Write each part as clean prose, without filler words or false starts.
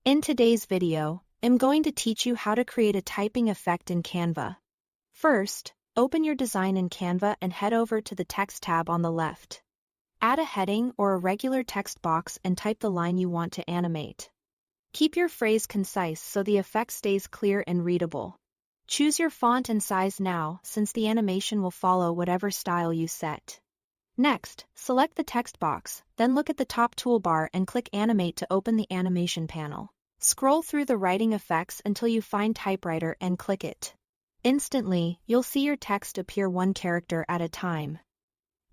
In today's video, I'm going to teach you how to create a typing effect in Canva. First, open your design in Canva and head over to the Text tab on the left. Add a heading or a regular text box and type the line you want to animate. Keep your phrase concise so the effect stays clear and readable. Choose your font and size now, since the animation will follow whatever style you set. Next, select the text box, then look at the top toolbar and click Animate to open the animation panel. Scroll through the writing effects until you find Typewriter and click it. Instantly, you'll see your text appear one character at a time,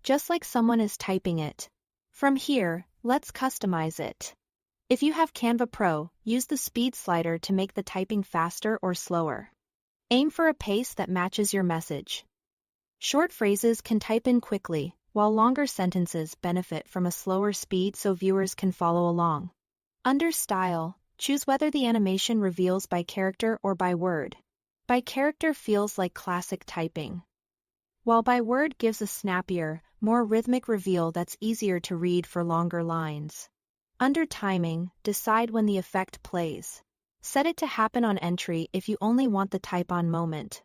just like someone is typing it. From here, let's customize it. If you have Canva Pro, use the speed slider to make the typing faster or slower. Aim for a pace that matches your message. Short phrases can type in quickly, while longer sentences benefit from a slower speed so viewers can follow along. Under Style, choose whether the animation reveals by character or by word. By character feels like classic typing, while by word gives a snappier, more rhythmic reveal that's easier to read for longer lines. Under Timing, decide when the effect plays. Set it to happen on entry if you only want the type-on moment.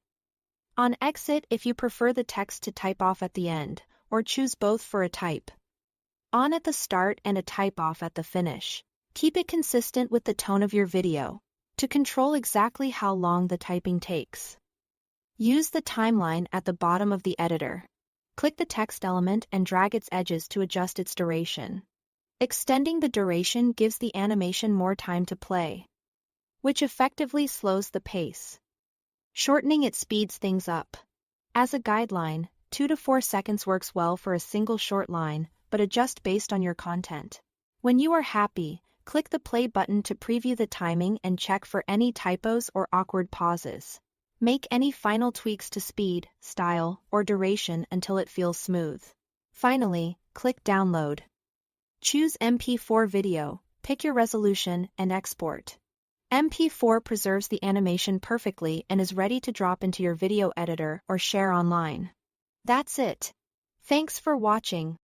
On Exit if you prefer the text to type off at the end, or choose both for a type on at the start and a type off at the finish. Keep it consistent with the tone of your video to control exactly how long the typing takes. Use the timeline at the bottom of the editor. Click the text element and drag its edges to adjust its duration. Extending the duration gives the animation more time to play, which effectively slows the pace. Shortening it speeds things up. As a guideline, 2 to 4 seconds works well for a single short line, but adjust based on your content. When you are happy, click the play button to preview the timing and check for any typos or awkward pauses. Make any final tweaks to speed, style, or duration until it feels smooth. Finally, click Download. Choose MP4 video, pick your resolution, and export. MP4 preserves the animation perfectly and is ready to drop into your video editor or share online. That's it. Thanks for watching.